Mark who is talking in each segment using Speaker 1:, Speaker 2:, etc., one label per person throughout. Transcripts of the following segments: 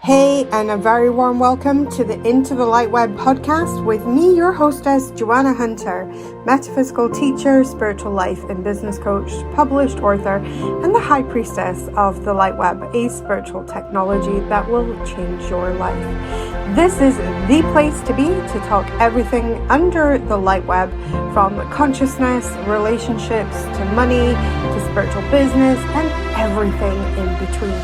Speaker 1: Hey, and a very warm welcome to the Into the LightWeb podcast with me, your hostess, Joanna Hunter, metaphysical teacher, spiritual life and business coach, published author, and the high priestess of the LightWeb, a spiritual technology that will change your life. This is the place to be to talk everything under the LightWeb, from consciousness, relationships, to money, to spiritual business, and everything in between.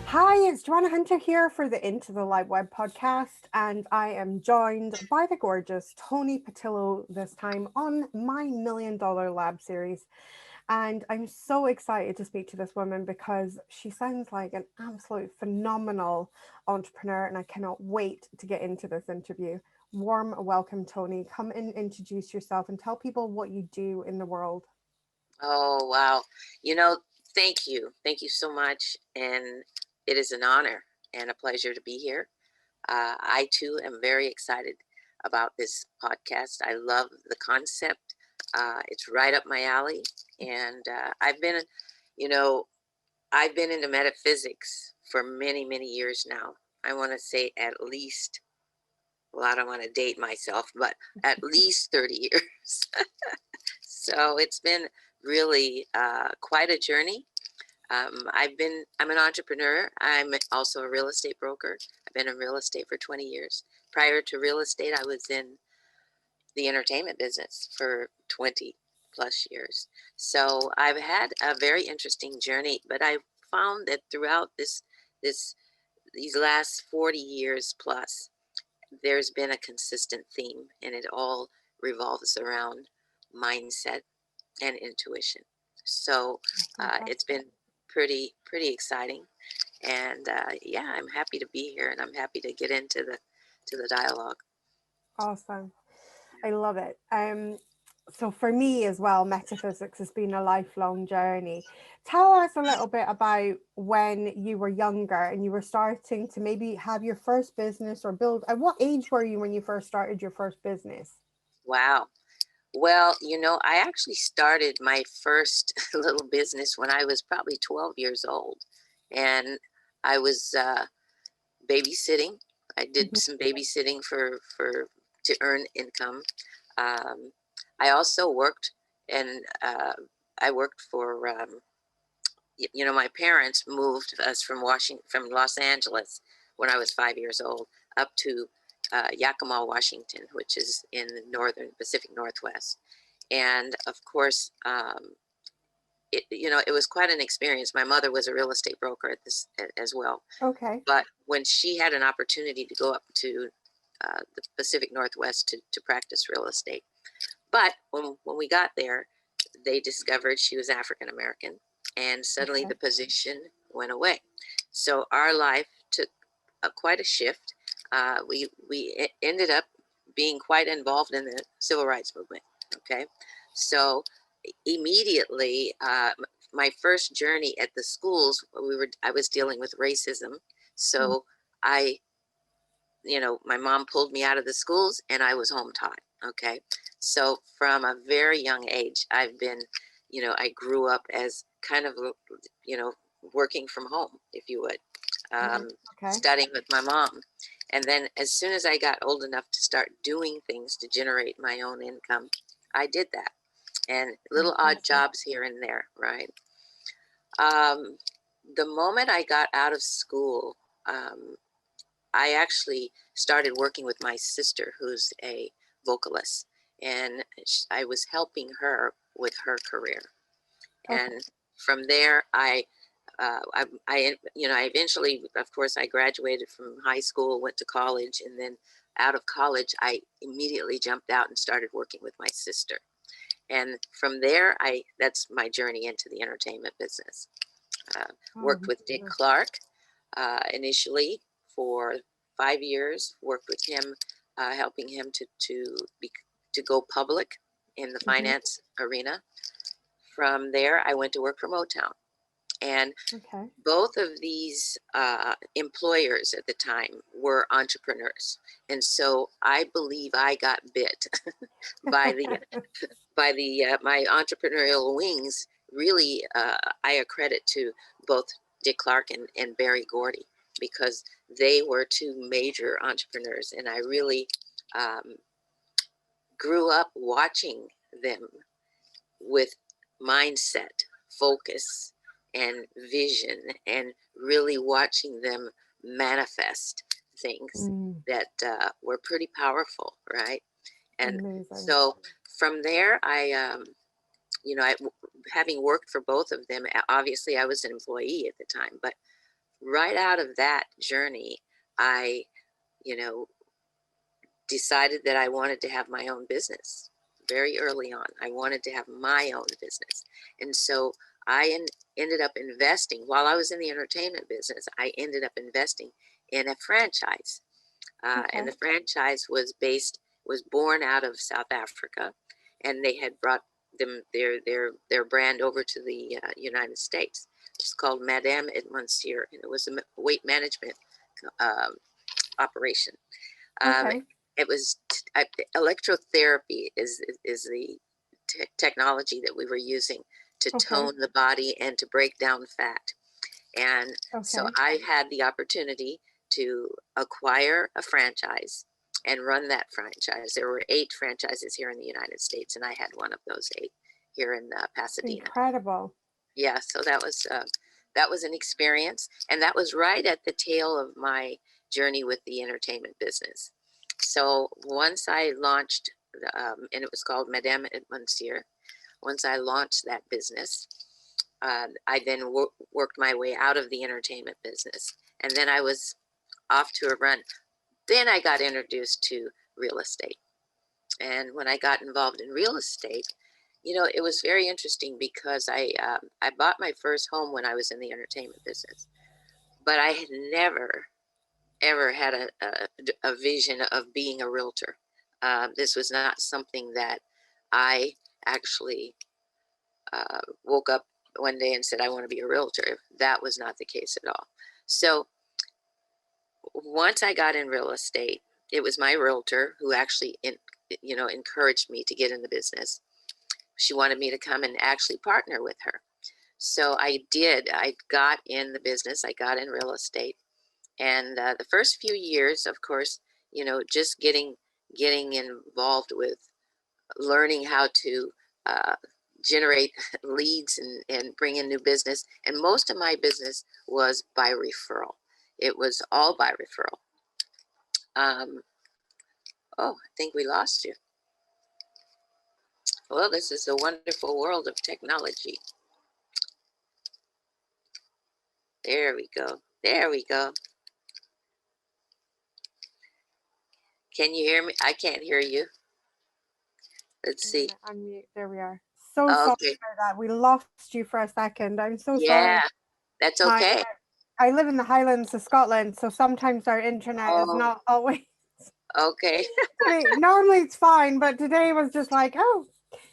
Speaker 1: Hi, it's Joanna Hunter here for the Into the LightWeb podcast, and I am joined by the gorgeous Toni Patillo this time on my $1 Million Lab series. And I'm so excited to speak to this woman because she sounds like an absolute phenomenal entrepreneur, and I cannot wait to get into this interview. Warm welcome, Toni. Come and introduce yourself and tell people what you do in the world.
Speaker 2: Oh, wow. Thank you. Thank you so much. And it is an honor and a pleasure to be here. I, too, am very excited about this podcast. I love the concept. It's right up my alley. And I've been into metaphysics for many, many years now. I want to say at least, well, I don't want to date myself, but at least 30 years. So it's been really quite a journey. I'm an entrepreneur. I'm also a real estate broker. I've been in real estate for 20 years. Prior to real estate, I was in the entertainment business for 20 plus years. So I've had a very interesting journey, but I found that throughout these last 40 years plus, there's been a consistent theme, and it all revolves around mindset and intuition. So it's been pretty exciting, and I'm happy to be here, and I'm happy to get into the dialogue.
Speaker 1: Awesome. I love it. So for me as well, metaphysics has been a lifelong journey. Tell us a little bit about when you were younger and you were starting to maybe have your first business or build. At what age were you when you first started your first business?
Speaker 2: Wow. Well, I actually started my first little business when I was probably 12 years old, and I was babysitting. I did some babysitting to earn income. I also worked, and I worked for. My parents moved us from Los Angeles when I was 5 years old up to Yakima, Washington, which is in the northern Pacific Northwest. And of course, it was quite an experience. My mother was a real estate broker as well.
Speaker 1: Okay.
Speaker 2: But when she had an opportunity to go up to the Pacific Northwest to practice real estate, but when we got there, they discovered she was African American, and suddenly the position went away. So our life took quite a shift. We ended up being quite involved in the civil rights movement. Okay, so immediately, my first journey at the schools, I was dealing with racism. So my mom pulled me out of the schools, and I was home taught. Okay, so from a very young age, I've been, I grew up as kind of, working from home, if you would, studying with my mom. And then as soon as I got old enough to start doing things to generate my own income, I did that. And little odd jobs here and there, right? The moment I got out of school, I actually started working with my sister, who's a vocalist, and I was helping her with her career. And from there, I eventually, of course, I graduated from high school, went to college, and then out of college, I immediately jumped out and started working with my sister. And from there, that's my journey into the entertainment business. Worked with Dick Clark initially for 5 years. Worked with him, helping him to go public in the finance arena. From there, I went to work for Motown. And both of these employers at the time were entrepreneurs. And so I believe I got bit by my entrepreneurial wings really, I accredit to both Dick Clark and Barry Gordy, because they were two major entrepreneurs, and I really grew up watching them with mindset, focus, and vision, and really watching them manifest things that were pretty powerful, right? And
Speaker 1: Amazing.
Speaker 2: so from there, having worked for both of them, obviously I was an employee at the time, but right out of that journey, I, decided that I wanted to have my own business very early on. I wanted to have my own business. And so I ended up investing while I was in the entertainment business. I ended up investing in a franchise. And the franchise was born out of South Africa, and they had brought their brand over to the United States. It's called Madame et Monsieur, and it was a weight management operation. It was electrotherapy is the technology that we were using to tone the body and to break down fat. And so I had the opportunity to acquire a franchise and run that franchise. There were 8 franchises here in the United States, and I had one of those 8 here in Pasadena.
Speaker 1: Incredible.
Speaker 2: Yeah, so that was an experience, and that was right at the tail of my journey with the entertainment business. So once I launched, and it was called Madame et Monsieur. Once I launched that business, I then worked my way out of the entertainment business, and then I was off to a run. Then I got introduced to real estate, and when I got involved in real estate, it was very interesting because I bought my first home when I was in the entertainment business, but I had never ever had a vision of being a realtor. This was not something that I actually woke up one day and said, I want to be a realtor. That was not the case at all. So once I got in real estate, it was my realtor who actually, encouraged me to get in the business. She wanted me to come and actually partner with her. So I did. I got in the business. I got in real estate. And the first few years, of course, just getting involved with learning how to generate leads and bring in new business. And most of my business was by referral. It was all by referral. I think we lost you. Well, this is a wonderful world of technology. There we go. There we go. Can you hear me? I can't hear you. Let's see.
Speaker 1: Unmute. There we are. So sorry for that. We lost you for a second. I'm so sorry.
Speaker 2: Yeah, that's okay.
Speaker 1: I live in the Highlands of Scotland, so sometimes our internet is not always.
Speaker 2: Okay.
Speaker 1: Normally it's fine, but today was just like,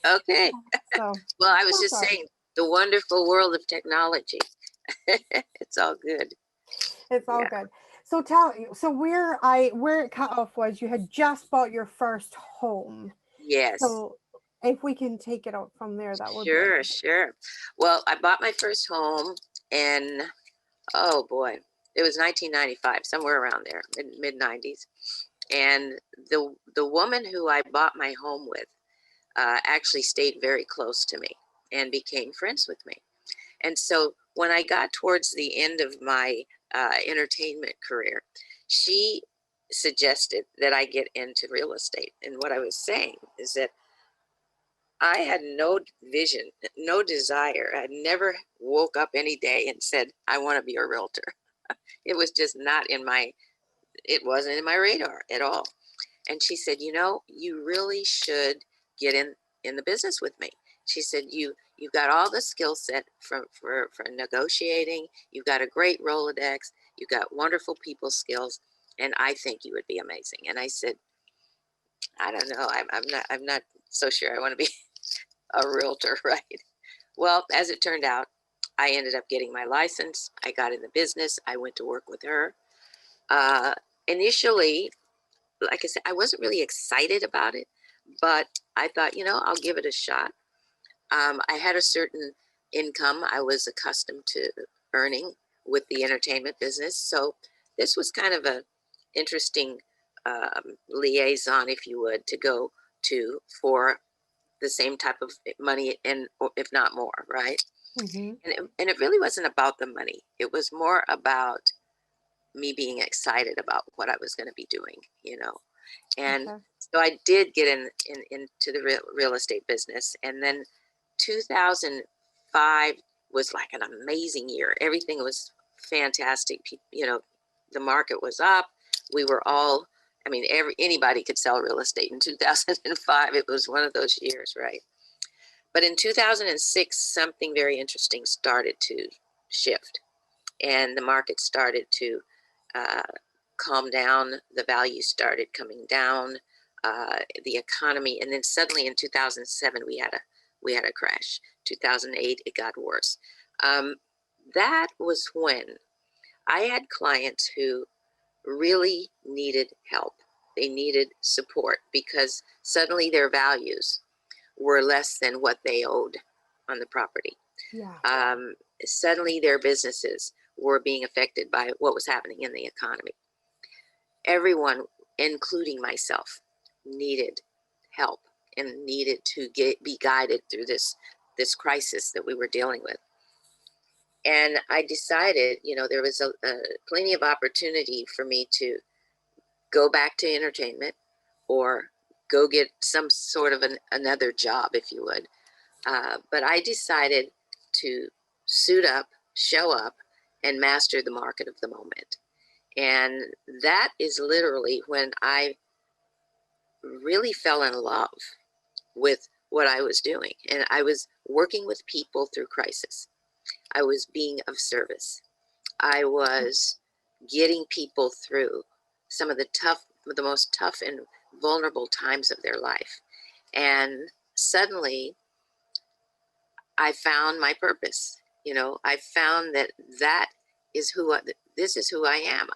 Speaker 2: Okay.
Speaker 1: So,
Speaker 2: well, I was just saying the wonderful world of technology. It's all good.
Speaker 1: It's all good. So where it cut off was you had just bought your first home.
Speaker 2: Yes.
Speaker 1: So if we can take it out from there, that would be
Speaker 2: sure. Well, I bought my first home in, oh boy, it was 1995, somewhere around there, mid 90s. And the woman who I bought my home with actually stayed very close to me and became friends with me. And so when I got towards the end of my entertainment career, she suggested that I get into real estate. And what I was saying is that I had no vision, no desire. I never woke up any day and said, I want to be a realtor. It was just not it wasn't in my radar at all. And she said, you really should get in the business with me. She said, you've got all the skill set for negotiating. You've got a great Rolodex. You've got wonderful people skills. And I think you would be amazing. And I said, I don't know. I'm not so sure I want to be a realtor, right? Well, as it turned out, I ended up getting my license. I got in the business. I went to work with her. Initially, like I said, I wasn't really excited about it, but I thought, I'll give it a shot. I had a certain income I was accustomed to earning with the entertainment business. So this was kind of a interesting liaison, if you would, to go to for the same type of money, and if not more, right?
Speaker 1: Mm-hmm.
Speaker 2: And it really wasn't about the money. It was more about me being excited about what I was going to be doing, And
Speaker 1: Okay.
Speaker 2: so I did get into the real estate business, and then 2005 was like an amazing year. Everything was fantastic. The market was up. We were all, I mean, anybody could sell real estate in 2005. It was one of those years, right? But in 2006, something very interesting started to shift, and the market started to uh, calm down. The values started coming down. The economy, and then suddenly in 2007 we had a crash. 2008 it got worse. That was when I had clients who really needed help. They needed support because suddenly their values were less than what they owed on the property.
Speaker 1: Yeah.
Speaker 2: Suddenly their businesses were being affected by what was happening in the economy. Everyone, including myself, needed help and needed to be guided through this crisis that we were dealing with. And I decided, there was plenty of opportunity for me to go back to entertainment or go get some sort of another job, if you would. But I decided to suit up, show up, and master the market of the moment. And that is literally when I really fell in love with what I was doing. And I was working with people through crisis. I was being of service. I was getting people through some of the most tough and vulnerable times of their life. And suddenly I found my purpose. I found that is this is who I am.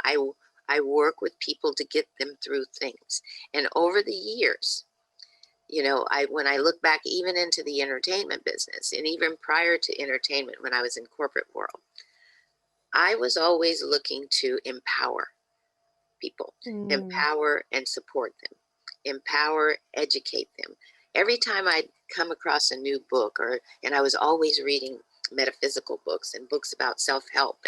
Speaker 2: I work with people to get them through things. And over the years, when I look back even into the entertainment business, and even prior to entertainment, when I was in corporate world, I was always looking to empower people, empower and support them, empower, educate them. Every time I'd come across a new book, and I was always reading metaphysical books and books about self-help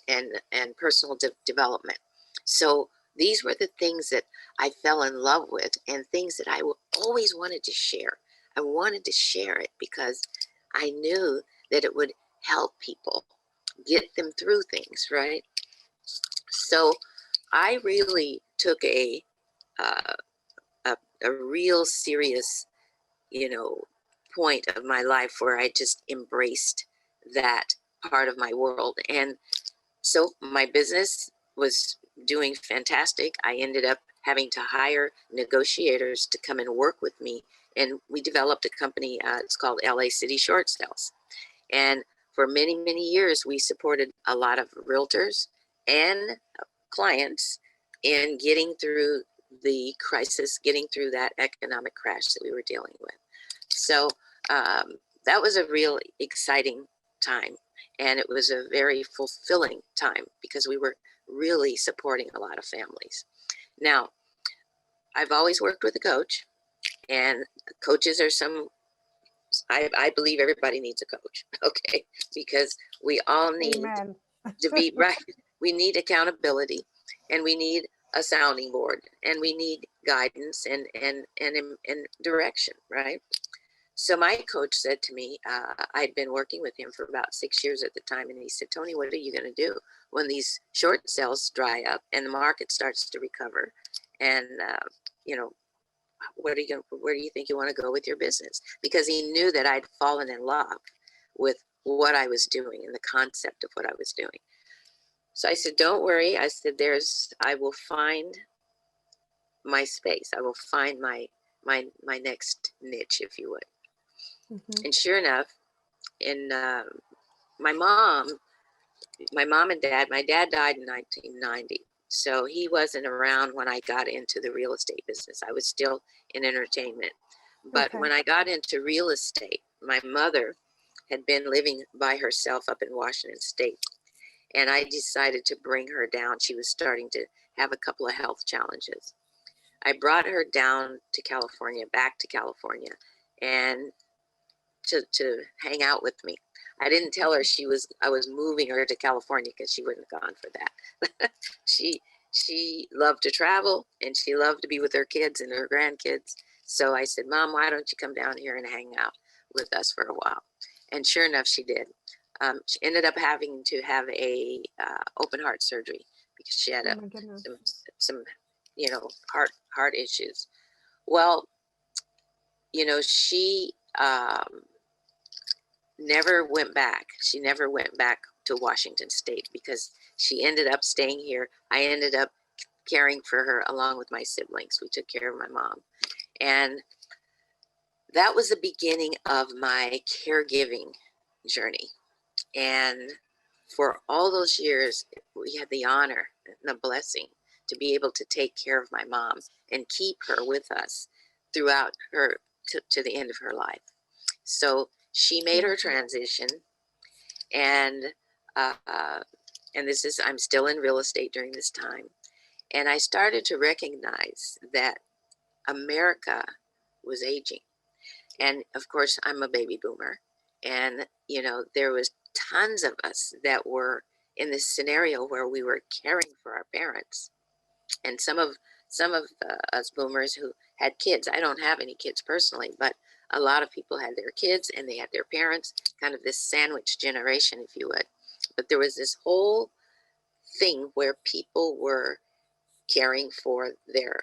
Speaker 2: and personal development. So these were the things that I fell in love with, and things that I always wanted to share. I wanted to share it because I knew that it would help people get them through things, right? So I really took a real serious, point of my life where I just embraced that part of my world. And so my business was doing fantastic. I ended up having to hire negotiators to come and work with me. And we developed a company, it's called LA City Short Sales. And for many, many years, we supported a lot of realtors and clients in getting through the crisis, getting through that economic crash that we were dealing with. So that was a real exciting time. And it was a very fulfilling time because we were really supporting a lot of families. Now, I've always worked with a coach, and coaches are I believe everybody needs a coach, okay? Because we all need
Speaker 1: Amen.
Speaker 2: to be right. We need accountability, and we need a sounding board, and we need guidance and direction, right? So my coach said to me, I'd been working with him for about 6 years at the time, and he said, Toni, what are you going to do when these short sales dry up and the market starts to recover? And where do you think you want to go with your business? Because he knew that I'd fallen in love with what I was doing and the concept of what I was doing. So I said, don't worry. I said, I will find my space. I will find my next niche, if you would. And sure enough, in my mom and dad, my dad died in 1990. So he wasn't around when I got into the real estate business. I was still in entertainment. But when I got into real estate, my mother had been living by herself up in Washington State. And I decided to bring her down. She was starting to have a couple of health challenges. I brought her down to California, back to California, and to hang out with me. I didn't tell her I was moving her to California because she wouldn't have gone for that. she loved to travel and she loved to be with her kids and her grandkids. So I said, Mom, why don't you come down here and hang out with us for a while? And sure enough, she did. She ended up having to have a open heart surgery because she had some heart issues. Well, she never went back. She never went back to Washington State because she ended up staying here. I ended up caring for her along with my siblings. We took care of my mom. And that was the beginning of my caregiving journey. And for all those years, we had the honor and the blessing to be able to take care of my mom and keep her with us throughout her to the end of her life. So she made her transition, and I'm still in real estate during this time, and I started to recognize that America was aging, and of course I'm a baby boomer, and there was tons of us that were in this scenario where we were caring for our parents, and some of us boomers who had kids. I don't have any kids personally, but a lot of people had their kids and they had their parents, kind of this sandwich generation, if you would. But there was this whole thing where people were caring for their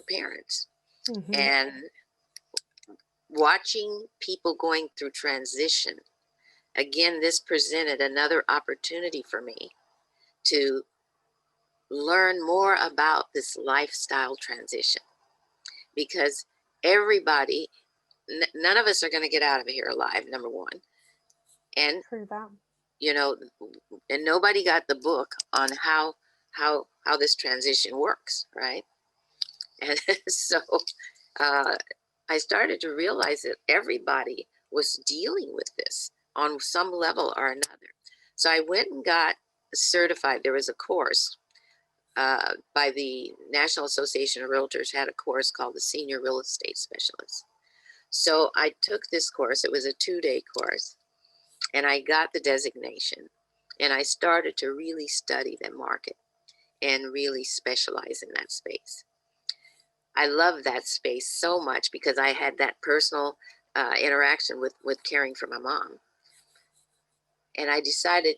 Speaker 2: parents. Mm-hmm. And watching people going through transition, again, this presented another opportunity for me to learn more about this lifestyle transition, because everybody, none of us are going to get out of here alive, number one. And and nobody got the book on how this transition works, right? And so I started to realize that everybody was dealing with this on some level or another. So I went and got certified. There was a course by the National Association of Realtors, had a course called the Senior Real Estate Specialist. So I took this course. It was a 2-day course, and I got the designation, and I started to really study the market and really specialize in that space. I love that space so much because I had that personal interaction with caring for my mom. And I decided,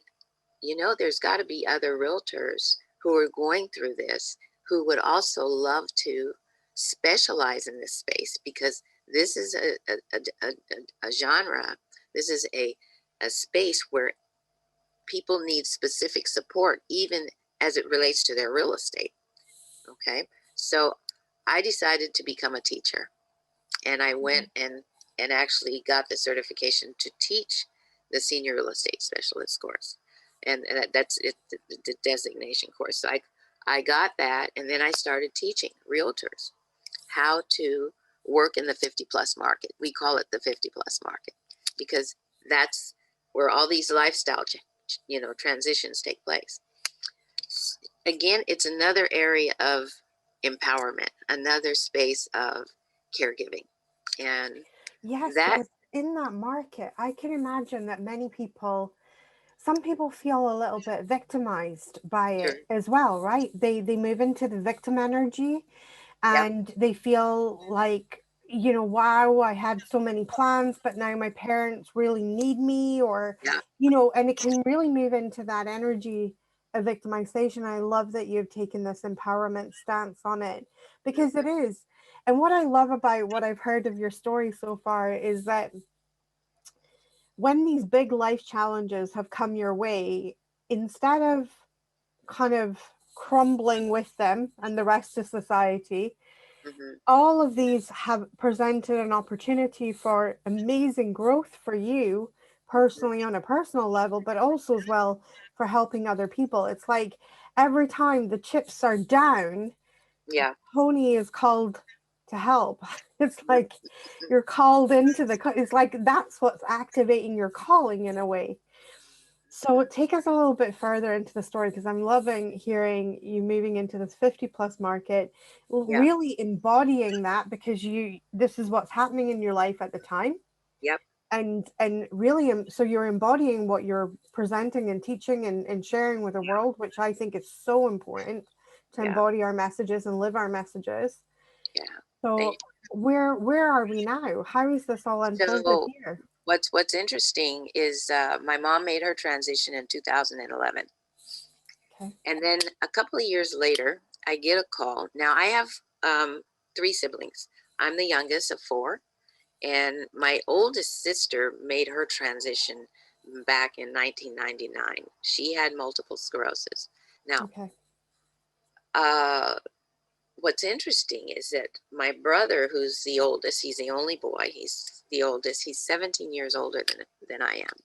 Speaker 2: there's got to be other realtors who are going through this who would also love to specialize in this space, because this is a genre. This is a space where people need specific support, even as it relates to their real estate. Okay, so I decided to become a teacher, and I went and actually got the certification to teach the Senior Real Estate Specialist course, and that's it, the designation course. So I got that, and then I started teaching realtors how to work in the 50-plus market. We call it the 50-plus market because that's where all these lifestyle transitions take place. Again, it's another area of empowerment, another space of caregiving. And
Speaker 1: yes, because in that market, I can imagine that some people feel a little bit victimized by it as well, right? They move into the victim energy, and they feel like, wow, I had so many plans, but now my parents really need me, or, and it can really move into that energy of victimization. I love that you've taken this empowerment stance on it, because it is. And what I love about what I've heard of your story so far is that when these big life challenges have come your way, instead of kind of crumbling with them and the rest of society, all of these have presented an opportunity for amazing growth for you personally on a personal level, but also as well for helping other people. It's like every time the chips are down, Toni is called to help. It's like you're called into it's like that's what's activating your calling in a way. So take us a little bit further into the story, because I'm loving hearing you moving into this 50 plus market,
Speaker 2: Yeah.
Speaker 1: really embodying that, because this is what's happening in your life at the time.
Speaker 2: Yep.
Speaker 1: And really, so you're embodying what you're presenting and teaching and sharing with the world, which I think is so important, to
Speaker 2: Yeah.
Speaker 1: embody our messages and live our messages.
Speaker 2: Yeah.
Speaker 1: So where are we now? How is this all unfolded
Speaker 2: So
Speaker 1: here?
Speaker 2: what's interesting is my mom made her transition in 2011.
Speaker 1: Okay.
Speaker 2: And then a couple of years later, I get a call. Now I have 3 siblings. I'm the youngest of 4. And my oldest sister made her transition back in 1999. She had multiple sclerosis. Now,
Speaker 1: Okay.
Speaker 2: what's interesting is that my brother, who's the oldest, he's the only boy, he's the oldest, he's 17 years older than I am.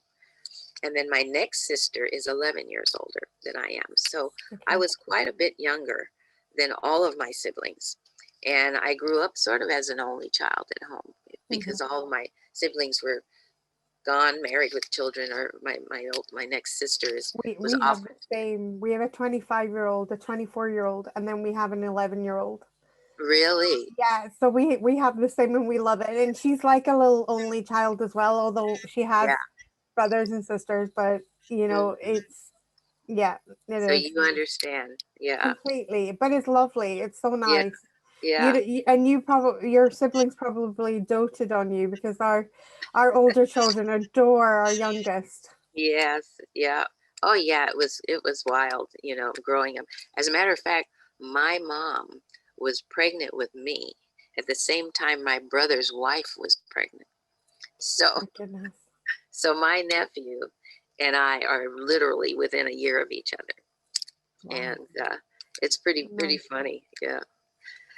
Speaker 2: And then my next sister is 11 years older than I am. So I was quite a bit younger than all of my siblings. And I grew up sort of as an only child at home, because all of my siblings were gone, married with children, or my next sister was
Speaker 1: We
Speaker 2: off.
Speaker 1: have the same. We have a 25-year-old, a 24-year-old, and then we have an 11-year-old.
Speaker 2: Really?
Speaker 1: Yeah, so we have the same, and we love it. And she's like a little only child as well, although she has
Speaker 2: Yeah.
Speaker 1: brothers and sisters, but it's it
Speaker 2: So
Speaker 1: is
Speaker 2: you understand. Yeah.
Speaker 1: completely. But it's lovely. It's so
Speaker 2: Yeah.
Speaker 1: nice.
Speaker 2: Yeah.
Speaker 1: And you probably, your siblings probably doted on you, because our older children adore our youngest.
Speaker 2: Yes. Yeah. Oh yeah, it was wild, growing up. As a matter of fact, my mom was pregnant with me at the same time my brother's wife was pregnant. So
Speaker 1: My goodness.
Speaker 2: so my nephew and I are literally within a year of each other.
Speaker 1: Wow.
Speaker 2: And it's pretty
Speaker 1: Nice.
Speaker 2: funny. Yeah.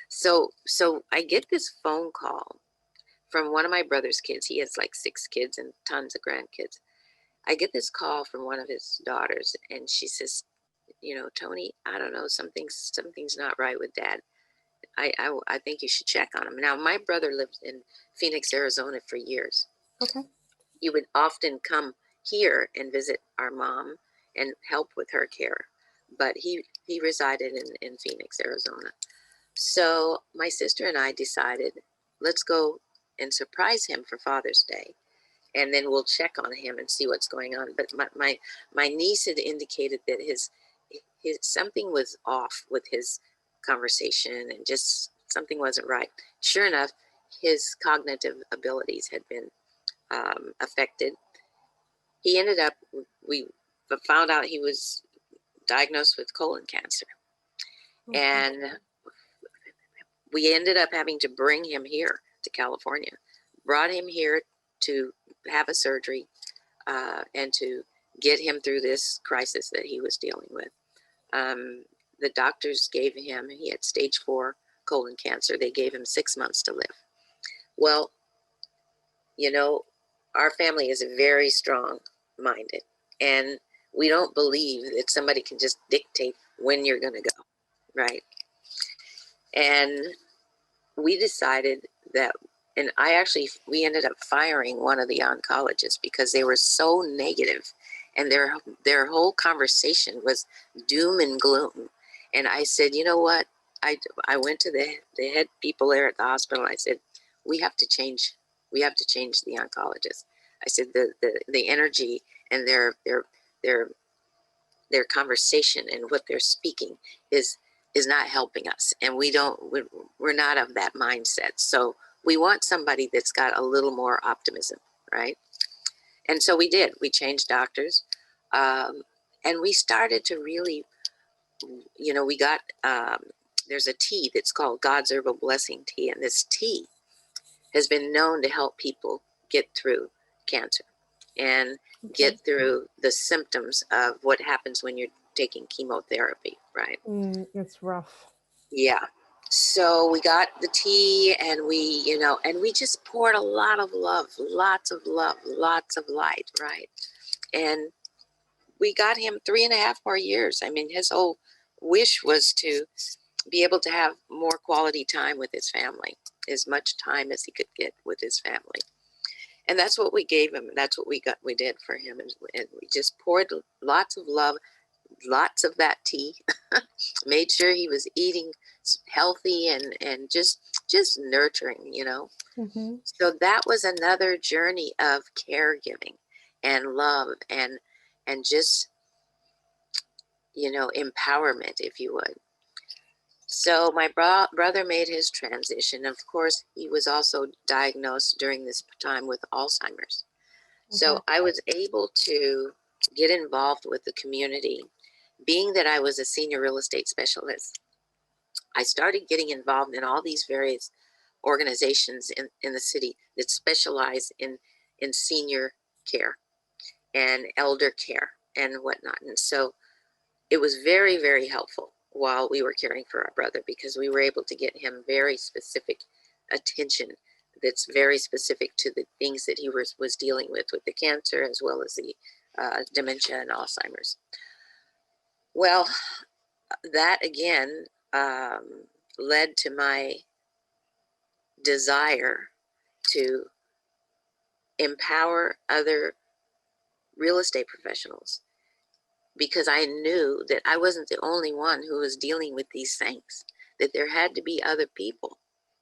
Speaker 2: So I get this phone call from one of my brother's kids. He has like 6 kids and tons of grandkids. I get this call from one of his daughters, and she says, Toni, I don't know, something's not right with Dad. I think you should check on him. Now, my brother lived in Phoenix, Arizona for years.
Speaker 1: Okay.
Speaker 2: He would often come here and visit our mom and help with her care, but he resided in Phoenix, Arizona. So my sister and I decided, let's go and surprise him for Father's Day, and then we'll check on him and see what's going on. But my niece had indicated that his something was off with his conversation, and just something wasn't right. Sure enough, his cognitive abilities had been affected. He ended up, we found out he was diagnosed with colon cancer.
Speaker 1: Okay.
Speaker 2: And we ended up having to bring him here to California, brought him here to have a surgery and to get him through this crisis that he was dealing with. The doctors gave him, he had stage 4 colon cancer. They gave him 6 months to live. Well, our family is very strong minded, and we don't believe that somebody can just dictate when you're going to go, right? And we decided that, and we ended up firing one of the oncologists because they were so negative, and their whole conversation was doom and gloom. And I said, you know what? I went to the head people there at the hospital. I said, we have to change the oncologist. I said the energy and their conversation and what they're speaking is not helping us, and we're not of that mindset. So we want somebody that's got a little more optimism, right? And so we did. We changed doctors, and we started to really, we got there's a tea that's called God's Herbal Blessing Tea, and this tea has been known to help people get through cancer and get through the symptoms of what happens when you're taking chemotherapy, right?
Speaker 1: It's rough.
Speaker 2: Yeah. So we got the tea, and we just poured a lot of love, lots of light, right? And we got him 3.5 more years. I mean, his whole wish was to be able to have more quality time with his family. as much time as he could get with his family. And that's what we gave him. That's what we did for him. And we just poured lots of love, lots of that tea, made sure he was eating healthy and just nurturing,
Speaker 1: Mm-hmm.
Speaker 2: So that was another journey of caregiving and love and just, empowerment, if you would. So my brother made his transition. Of course, he was also diagnosed during this time with Alzheimer's. So
Speaker 1: Okay.
Speaker 2: I was able to get involved with the community. Being that I was a senior real estate specialist, I started getting involved in all these various organizations in the city that specialize in senior care and elder care and whatnot. And so it was very, very helpful while we were caring for our brother, because we were able to get him very specific attention that's very specific to the things that he was dealing with the cancer, as well as the dementia and Alzheimer's. Well, that again led to my desire to empower other real estate professionals, because I knew that I wasn't the only one who was dealing with these things, that there had to be other people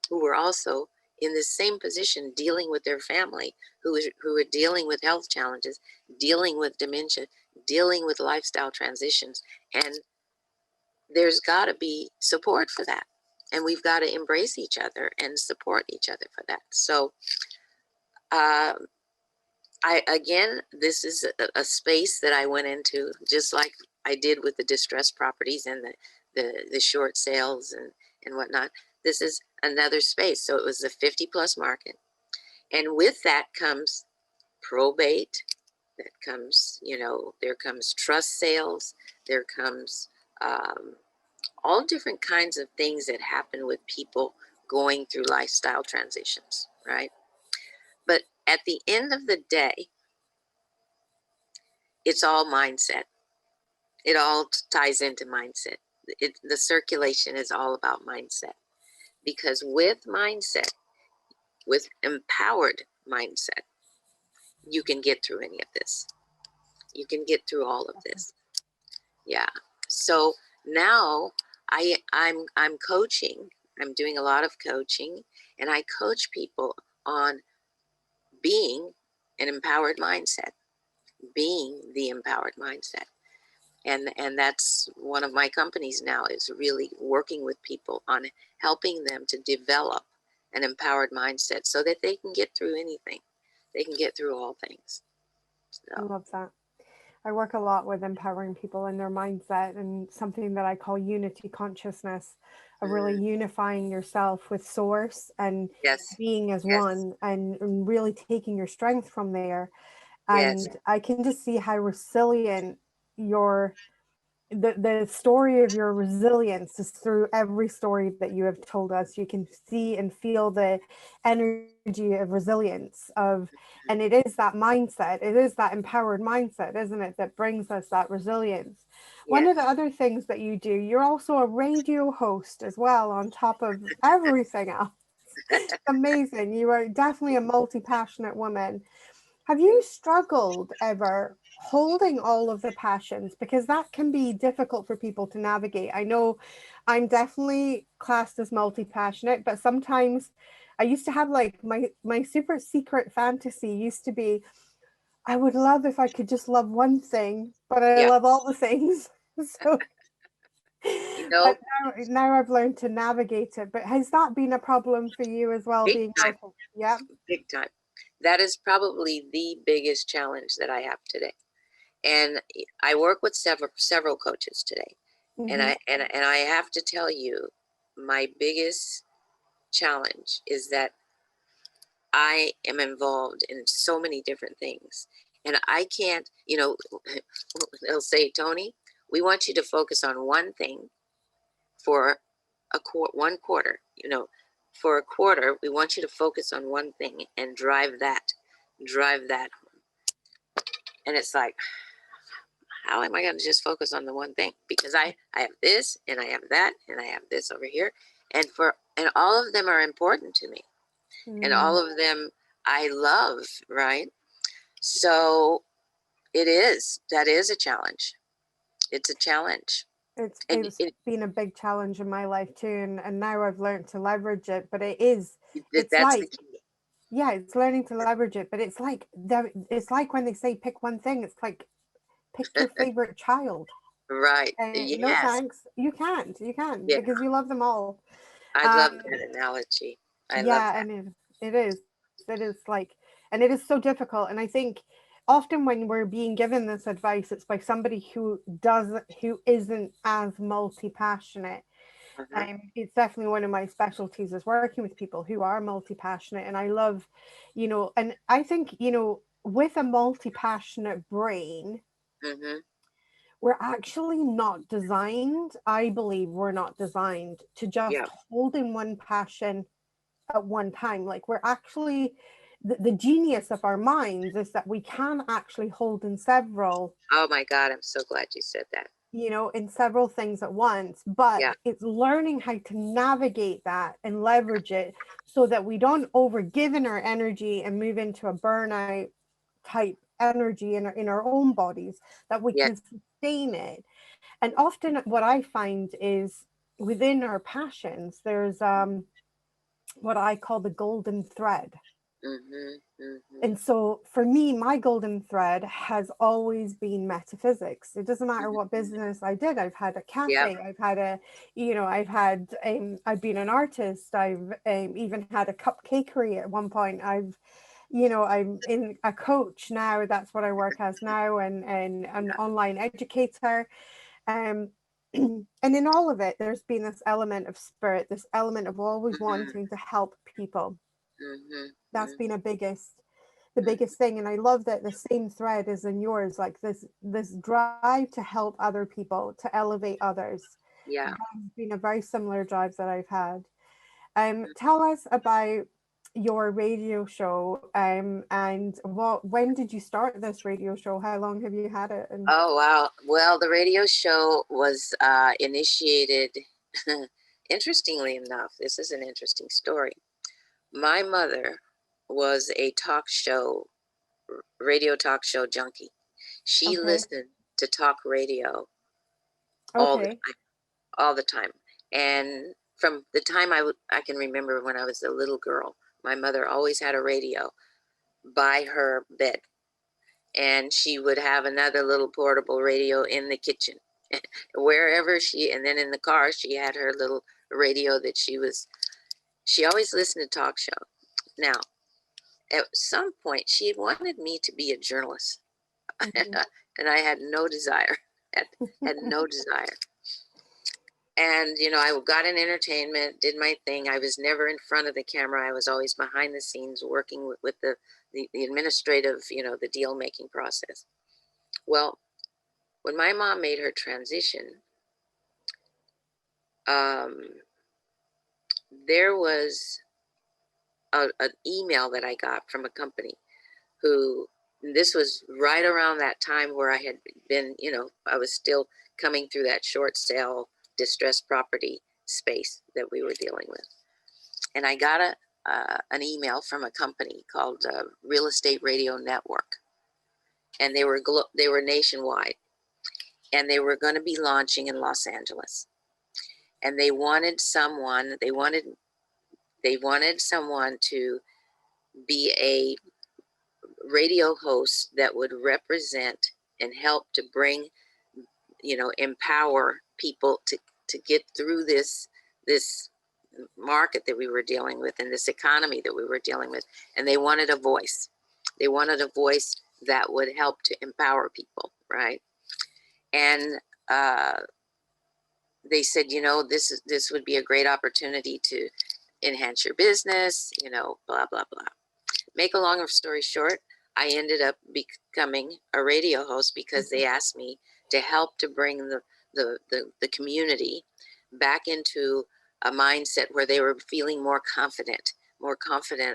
Speaker 2: who were also in the same position, dealing with their family, who were dealing with health challenges, dealing with dementia, dealing with lifestyle transitions. And there's got to be support for that. And we've got to embrace each other and support each other for that. So this is a space that I went into, just like I did with the distressed properties and the short sales and whatnot. This is another space. So it was the 50+ market. And with that comes probate, that comes, there comes trust sales, there comes all different kinds of things that happen with people going through lifestyle transitions, right? But at the end of the day, it's all mindset. It all ties into mindset. The circulation is all about mindset, because with mindset, with empowered mindset, you can get through any of this. You can get through all of this. Yeah. So now I'm coaching. I'm doing a lot of coaching, and I coach people on being an empowered mindset, being the empowered mindset. And that's one of my companies now, is really working with people on helping them to develop an empowered mindset so that they can get through anything. They can get through all things.
Speaker 1: I
Speaker 2: So,
Speaker 1: love that. I work a lot with empowering people in their mindset, and something that I call unity consciousness, of really unifying yourself with source and
Speaker 2: yes,
Speaker 1: being as
Speaker 2: yes,
Speaker 1: one, and really taking your strength from there.
Speaker 2: yes,
Speaker 1: And I can just see how resilient the story of your resilience is through every story that you have told us. You can see and feel the energy of resilience and it is that mindset, it is that empowered mindset, isn't it, that brings us that resilience. One
Speaker 2: yes.
Speaker 1: of the other things that you do, you're also a radio host as well, on top of everything else. Amazing. You are definitely a multi-passionate woman. Have you struggled ever holding all of the passions? Because that can be difficult for people to navigate. I know I'm definitely classed as multi-passionate, but sometimes I used to have, like, my super secret fantasy used to be, I would love if I could just love one thing, but I
Speaker 2: Yeah.
Speaker 1: love all the things. So,
Speaker 2: You
Speaker 1: but
Speaker 2: know,
Speaker 1: now I've learned to navigate it. But has that been a problem for you as well,
Speaker 2: big
Speaker 1: being
Speaker 2: time,
Speaker 1: multi? Yeah.
Speaker 2: big time. That is probably the biggest challenge that I have today. And I work with several coaches today. And
Speaker 1: Mm-hmm.
Speaker 2: I have to tell you, my biggest challenge is that I am involved in so many different things. And I can't, they'll say, Toni, we want you to focus on one thing for 1 quarter. For a quarter, we want you to focus on one thing and drive that. And it's like, how am I going to just focus on the one thing? Because I have this and I have that and I have this over here. And And all of them are important to me. And all
Speaker 1: Mm.
Speaker 2: of them I love, right? So that is a challenge. It's a challenge. And
Speaker 1: It's been a big challenge in my life too, and now I've learned to leverage it. But it's
Speaker 2: that's the
Speaker 1: like,
Speaker 2: key.
Speaker 1: yeah, it's learning to leverage it. But it's like when they say pick one thing, it's like pick your favorite child.
Speaker 2: Right.
Speaker 1: And no
Speaker 2: Yes.
Speaker 1: thanks, you can't
Speaker 2: Yeah.
Speaker 1: because you love them all.
Speaker 2: I love
Speaker 1: Um,
Speaker 2: that analogy. I love
Speaker 1: yeah,
Speaker 2: that.
Speaker 1: and it is like, and it is so difficult. And I think often when we're being given this advice, it's by somebody who isn't as multi-passionate.
Speaker 2: Hmm.
Speaker 1: It's definitely one of my specialties is working with people who are multi-passionate, and I love, and I think, with a multi-passionate brain,
Speaker 2: Hmm.
Speaker 1: we're actually not designed, I believe we're not designed to just
Speaker 2: Yeah.
Speaker 1: hold in one passion at one time. Like, we're actually, the genius of our minds is that we can actually hold in several,
Speaker 2: Oh my God, I'm so glad you said that.
Speaker 1: in several things at once, but
Speaker 2: Yeah.
Speaker 1: it's learning how to navigate that and leverage it so that we don't overgive in our energy and move into a burnout type energy in our own bodies, that we
Speaker 2: Yeah.
Speaker 1: can sustain it. And often what I find is within our passions, there's what I call the golden thread.
Speaker 2: Hmm. Hmm.
Speaker 1: And so for me, my golden thread has always been metaphysics. It doesn't matter what
Speaker 2: Hmm.
Speaker 1: business I did. I've had a
Speaker 2: Yep.
Speaker 1: cafe. I've been an artist. I've even had a cupcakery at one point. I'm in a coach now. That's what I work as now, and an online educator. Um, and in all of it, there's been this element of spirit, this element of always
Speaker 2: Hmm.
Speaker 1: wanting to help people.
Speaker 2: Hmm.
Speaker 1: That's been the
Speaker 2: Hmm.
Speaker 1: biggest thing. And I love that the same thread is in yours, like this drive to help other people, to elevate others.
Speaker 2: Yeah.
Speaker 1: Has been a very similar drive that I've had. Tell us about your radio show, and when did you start this radio show? How long have you had it? And
Speaker 2: Oh, wow. Well, the radio show was initiated, interestingly enough, this is an interesting story. My mother was a radio talk show junkie. She
Speaker 1: okay,
Speaker 2: listened to talk radio all the
Speaker 1: okay,
Speaker 2: time, all the time. And from the time I can remember when I was a little girl, my mother always had a radio by her bed. And she would have another little portable radio in the kitchen. Wherever and then in the car, she had her little radio that she always listened to talk show. Now, at some point, she wanted me to be a journalist.
Speaker 1: mhm.
Speaker 2: And I had no desire, had no desire. And, I got in entertainment, did my thing. I was never in front of the camera. I was always behind the scenes working with the administrative, the deal making process. Well, when my mom made her transition, um, there was an email that I got from a company who, this was right around that time where I had been, I was still coming through that short sale distressed property space that we were dealing with. And I got an email from a company called Real Estate Radio Network. And they were nationwide. And they were going to be launching in Los Angeles. And they wanted someone to be a radio host that would represent and help to bring, empower people to get through this market that we were dealing with and this economy that we were dealing with. And they wanted a voice. They wanted a voice that would help to empower people, right? And they said, this would be a great opportunity to enhance your business, blah, blah, blah. Make a long story short, I ended up becoming a radio host because they asked me to help to bring the community back into a mindset where they were feeling more confident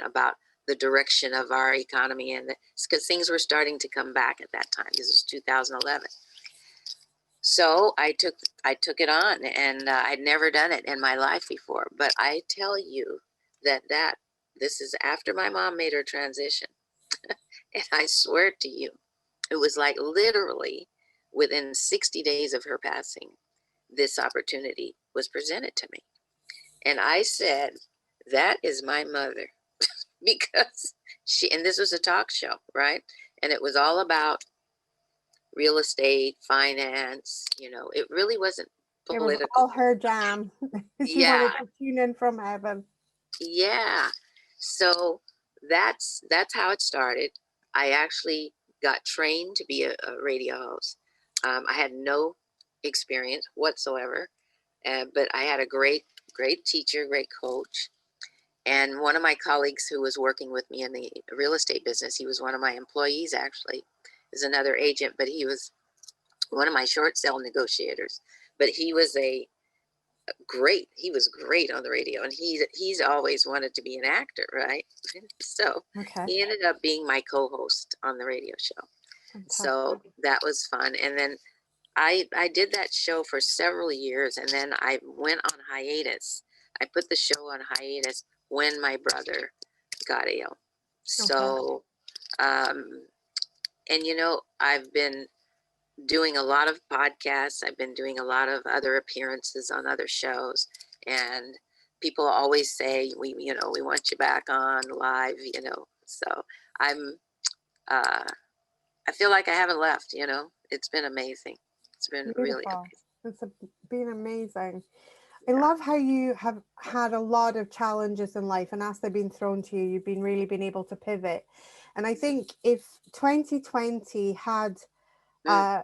Speaker 2: about the direction of our economy. And because things were starting to come back at that time. This was 2011. So I took it on, and I'd never done it in my life before. But I tell you that this is after my mom made her transition, and I swear to you, it was like literally within 60 days of her passing, this opportunity was presented to me, and I said, "That is my mother," because and this was a talk show, right? And it was all about real estate, finance. It really wasn't
Speaker 1: It was
Speaker 2: political.
Speaker 1: all her jam. She
Speaker 2: Yeah,
Speaker 1: wanted to tune in from heaven.
Speaker 2: yeah. So that's how it started. I actually got trained to be a radio host. I had no experience whatsoever, but I had a great teacher, great coach. And one of my colleagues who was working with me in the real estate business, he was one of my employees actually, is another agent, but he was one of my short sale negotiators. But he was great on the radio, and he's always wanted to be an actor, right? So
Speaker 1: Okay.
Speaker 2: he ended up being my co-host on the radio show. So
Speaker 1: Fantastic.
Speaker 2: that was fun. And then I did that show for several years, and then I went on hiatus. I put the show on hiatus when my brother got ill. So, and I've been doing a lot of podcasts. I've been doing a lot of other appearances on other shows, and people always say, we want you back on live, So I'm, I feel like I haven't left, It's been amazing. It's been really
Speaker 1: Beautiful.
Speaker 2: amazing.
Speaker 1: It's been amazing. I
Speaker 2: Yeah.
Speaker 1: love how you have had a lot of challenges in life, and as they've been thrown to you, you've been able to pivot. And I think if 2020 had
Speaker 2: Mm,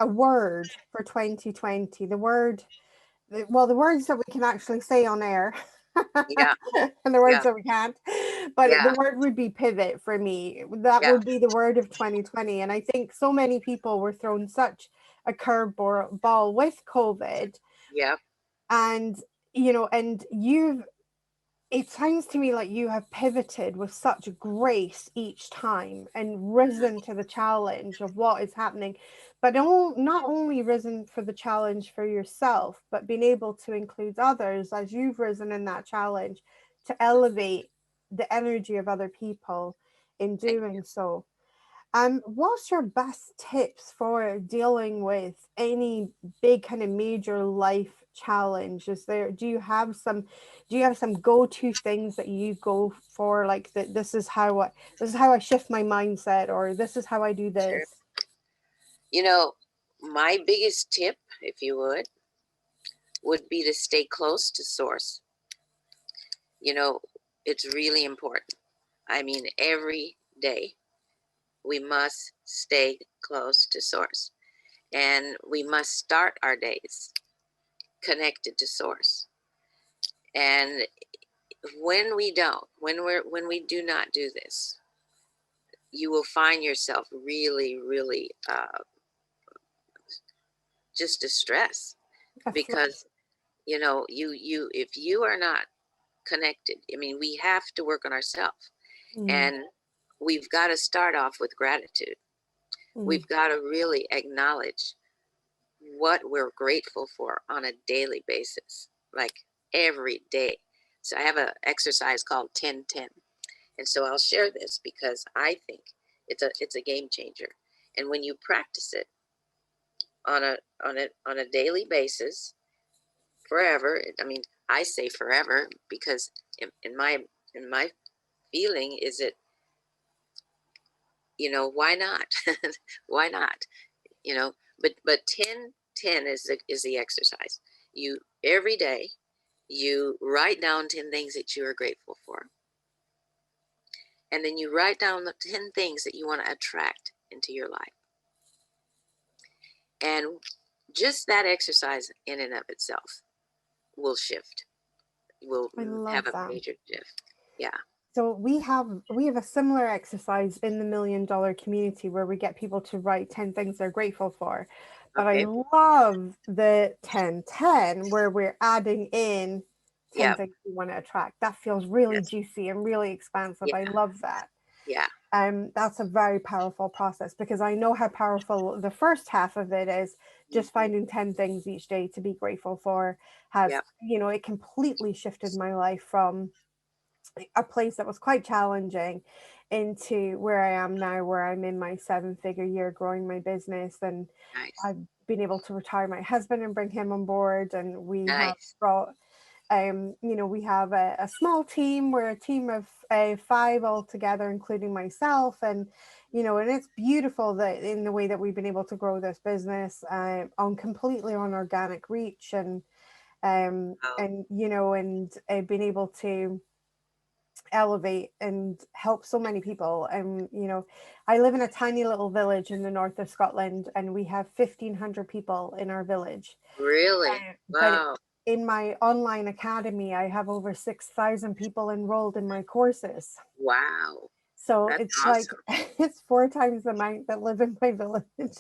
Speaker 1: a word for 2020, the words that we can actually say on air,
Speaker 2: yeah.
Speaker 1: and the words
Speaker 2: Yeah.
Speaker 1: that we can't, but the
Speaker 2: Yeah.
Speaker 1: word would be pivot for me. That
Speaker 2: Yeah.
Speaker 1: would be the word of 2020. And I think so many people were thrown such a curveball with COVID,
Speaker 2: Yeah.
Speaker 1: and and it sounds to me like you have pivoted with such grace each time and risen to the challenge of what is happening, but not only risen for the challenge for yourself, but being able to include others as you've risen in that challenge to elevate the energy of other people in
Speaker 2: Thank
Speaker 1: doing so. What's your best tips for dealing with any big kind of major life challenge? Do you have some go-to things that you go for, like that this is how I shift my mindset, or this is how I do
Speaker 2: you. Sure.
Speaker 1: this?
Speaker 2: My biggest tip, if you would be to stay close to source. It's really important. I mean, every day we must stay close to source, and we must start our days connected to source. And when we don't, when we do not do this, you will find yourself really, really just distressed, because you if you are not connected, I mean, we have to work on ourselves,
Speaker 1: Mm,
Speaker 2: and we've got to start off with gratitude.
Speaker 1: mm.
Speaker 2: We've got to really acknowledge what we're grateful for on a daily basis, like every day. So I have an exercise called 10-10. And so I'll share this because I think it's a game changer. And when you practice it on a daily basis, forever, I mean, I say forever because in my feeling is it, why not? Why not? But 10-10 is the exercise. You every day you write down 10 things that you are grateful for, and then you write down the 10 things that you want to attract into your life. And just that exercise in and of itself will shift, will
Speaker 1: I love
Speaker 2: have a
Speaker 1: that.
Speaker 2: major shift. Yeah.
Speaker 1: So we have a similar exercise in the $1 Million Community where we get people to write 10 things they're grateful for. But I
Speaker 2: Okay.
Speaker 1: love the 10-10 where we're adding in 10
Speaker 2: Yeah.
Speaker 1: things we want to attract. That feels really
Speaker 2: Yes.
Speaker 1: juicy and really expansive.
Speaker 2: Yeah.
Speaker 1: I love that.
Speaker 2: Yeah.
Speaker 1: That's a very powerful process because I know how powerful the first half of it is, just
Speaker 2: Mhm.
Speaker 1: finding 10 things each day to be grateful for has,
Speaker 2: Yeah.
Speaker 1: it completely shifted my life from a place that was quite challenging into where I am now, where I'm in my 7-figure year growing my business. And
Speaker 2: Nice.
Speaker 1: I've been able to retire my husband and bring him on board. And we have
Speaker 2: Nice.
Speaker 1: brought, we have a small team. We're a team of 5 altogether, including myself. And it's beautiful that in the way that we've been able to grow this business on completely on organic reach
Speaker 2: Oh,
Speaker 1: and been able to elevate and help so many people. And I live in a tiny little village in the north of Scotland, and we have 1,500 people in our village.
Speaker 2: really?
Speaker 1: But
Speaker 2: Wow.
Speaker 1: in my online academy, I have over 6,000 people enrolled in my courses.
Speaker 2: Wow.
Speaker 1: So
Speaker 2: That's
Speaker 1: it's like
Speaker 2: awesome.
Speaker 1: it's 4 times the amount that live in my village. And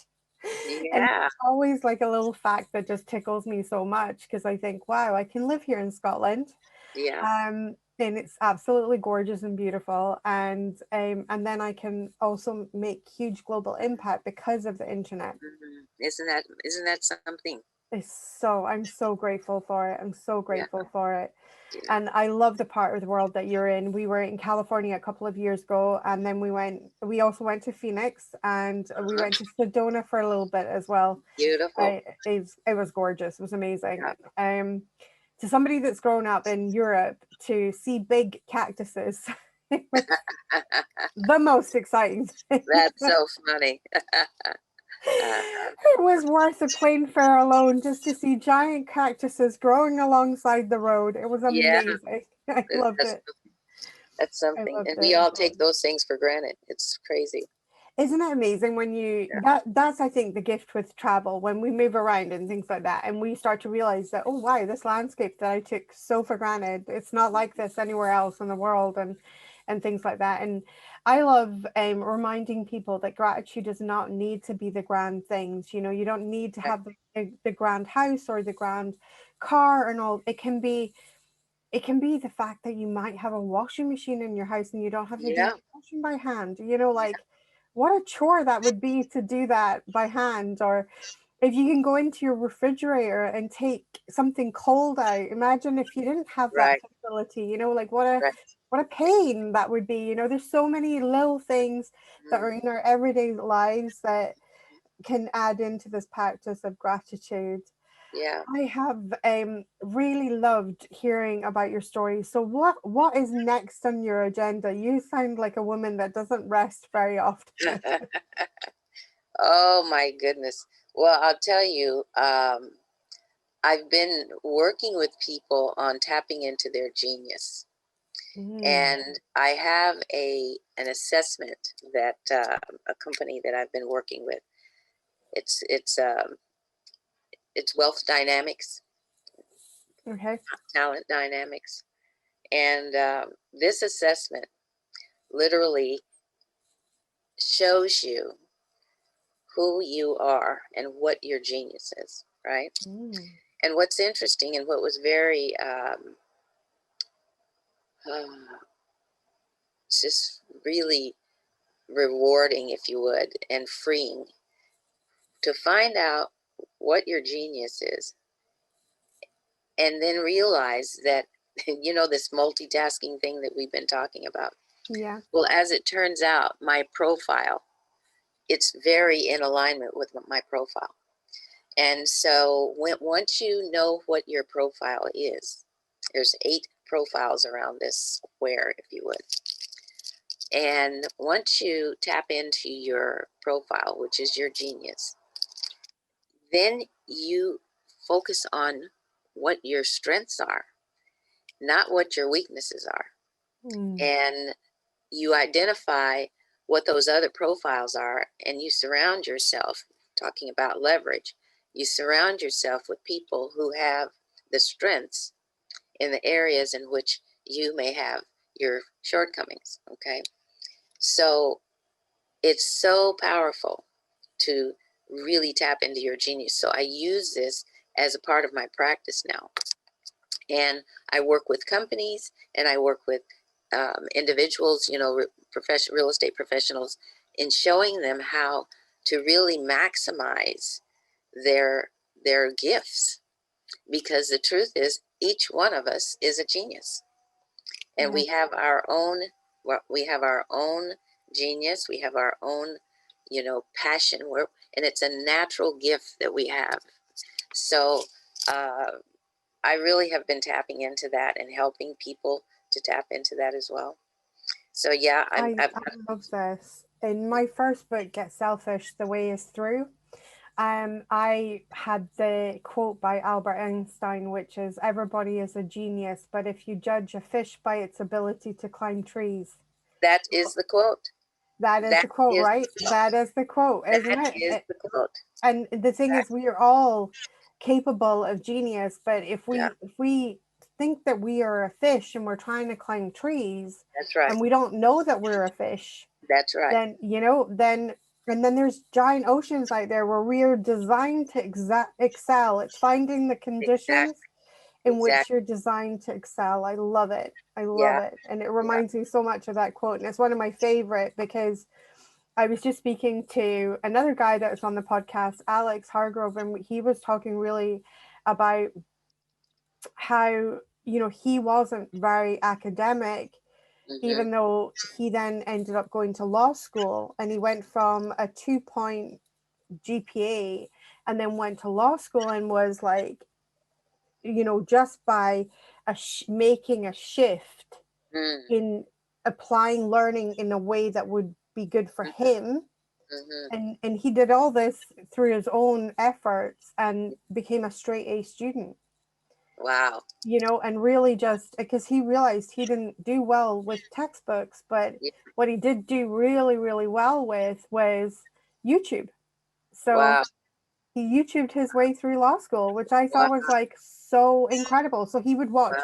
Speaker 2: Yeah.
Speaker 1: it's always like a little fact that just tickles me so much, because I think, wow, I can live here in Scotland.
Speaker 2: Yeah.
Speaker 1: And it's absolutely gorgeous and beautiful. And then I can also make huge global impact because of the internet.
Speaker 2: Isn't that something?
Speaker 1: I'm so grateful for it. I'm so
Speaker 2: Yeah.
Speaker 1: grateful for it.
Speaker 2: Yeah.
Speaker 1: And I love the part of the world that you're in. We were in California a couple of years ago, and then we also went to Phoenix, and we
Speaker 2: Uh-huh.
Speaker 1: went to Sedona for a little bit as well.
Speaker 2: Beautiful.
Speaker 1: It was gorgeous. It was amazing.
Speaker 2: Yeah.
Speaker 1: To somebody that's grown up in Europe, to see big cactuses, it was the most exciting thing.
Speaker 2: That's so funny. Uh,
Speaker 1: It was worth the plane fare alone just to see giant cactuses growing alongside the road. It was
Speaker 2: yeah,
Speaker 1: amazing. I loved
Speaker 2: that's
Speaker 1: it.
Speaker 2: that's
Speaker 1: I
Speaker 2: something,
Speaker 1: loved
Speaker 2: and we
Speaker 1: it.
Speaker 2: all take those things for granted. It's crazy.
Speaker 1: Isn't it amazing when
Speaker 2: Yeah.
Speaker 1: that's I think the gift with travel, when we move around and things like that, and we start to realize that, oh wow, this landscape that I took so for granted, it's not like this anywhere else in the world, and things like that. And I love reminding people that gratitude does not need to be the grand things. You don't need to
Speaker 2: Right.
Speaker 1: have the grand house or the grand car and all. It can be the fact that you might have a washing machine in your house and you don't have to do
Speaker 2: Yeah.
Speaker 1: the washing by hand. Like what a chore that would be to do that by hand. Or if you can go into your refrigerator and take something cold out. Imagine if you didn't have that
Speaker 2: Right.
Speaker 1: facility, like what a
Speaker 2: Right.
Speaker 1: what a pain that would be. There's so many little things that
Speaker 2: Mm.
Speaker 1: are in our everyday lives that can add into this practice of gratitude.
Speaker 2: Yeah.
Speaker 1: I have really loved hearing about your story. So what is next on your agenda? You sound like a woman that doesn't rest very often.
Speaker 2: Oh my goodness. Well, I'll tell you, I've been working with people on tapping into their genius,
Speaker 1: Mm,
Speaker 2: and I have an assessment that a company that I've been working with. It's wealth dynamics,
Speaker 1: okay.
Speaker 2: talent dynamics, and this assessment literally shows you who you are and what your genius is, right?
Speaker 1: Mm,
Speaker 2: And what's interesting and what was very just really rewarding, if you would, and freeing to find out what your genius is, and then realize that this multitasking thing that we've been talking about.
Speaker 1: yeah.
Speaker 2: Well, as it turns out, my profile, it's very in alignment with my profile. And so once you know what your profile is, there's 8 profiles around this square, if you would. And once you tap into your profile, which is your genius, then you focus on what your strengths are, not what your weaknesses are.
Speaker 1: Mm,
Speaker 2: And you identify what those other profiles are, and you surround yourself, talking about leverage, you surround yourself with people who have the strengths in the areas in which you may have your shortcomings. Okay. So it's so powerful to really tap into your genius. So I use this as a part of my practice now. And I work with companies and I work with individuals, real estate professionals, in showing them how to really maximize their gifts, because the truth is each one of us is a genius, and we have our own genius, we have our own passion, and it's a natural gift that we have. So I really have been tapping into that and helping people to tap into that as well. So yeah,
Speaker 1: I love this. In my first book, Get Selfish, The Way Is Through, I had the quote by Albert Einstein, which is, everybody is a genius, but if you judge a fish by its ability to climb trees.
Speaker 2: That is the quote.
Speaker 1: That is the quote, right? That is the quote, isn't
Speaker 2: That
Speaker 1: it?
Speaker 2: is the quote.
Speaker 1: And the thing is, we are all capable of genius, but if we think that we are a fish and we're trying to climb trees,
Speaker 2: That's right.
Speaker 1: and we don't know that we're a fish,
Speaker 2: that's right.
Speaker 1: Then and then there's giant oceans out there where we are designed to excel. It's finding the conditions in which you're designed to excel. I love it. I love it. And it reminds me so much of that quote. And it's one of my favorite, because I was just speaking to another guy that was on the podcast, Alex Hargrove, and he was talking really about how, he wasn't very academic, even though he then ended up going to law school, and he went from a 2-point GPA and then went to law school and was like, just by making a shift in applying learning in a way that would be good for him. And he did all this through his own efforts and became a straight A student.
Speaker 2: Wow.
Speaker 1: And really, just because he realized he didn't do well with textbooks, but what he did do really, really well with was YouTube. So he YouTubed his way through law school, which I thought was like so incredible. So he would watch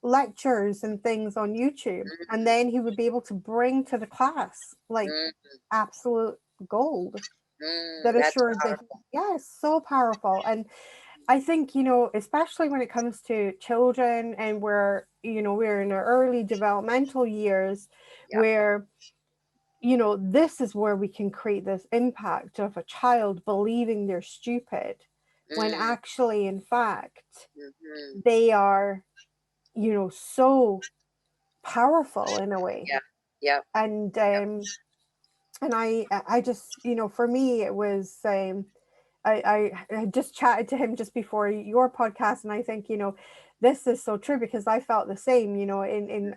Speaker 1: lectures and things on YouTube, and then he would be able to bring to the class like absolute gold that assured that so powerful. And I think, especially when it comes to children, and we're in our early developmental years, where this is where we can create this impact of a child believing they're stupid when actually, in fact, they are so powerful in a way. And I just, for me, it was I just chatted to him just before your podcast, and I think, this is so true, because I felt the same,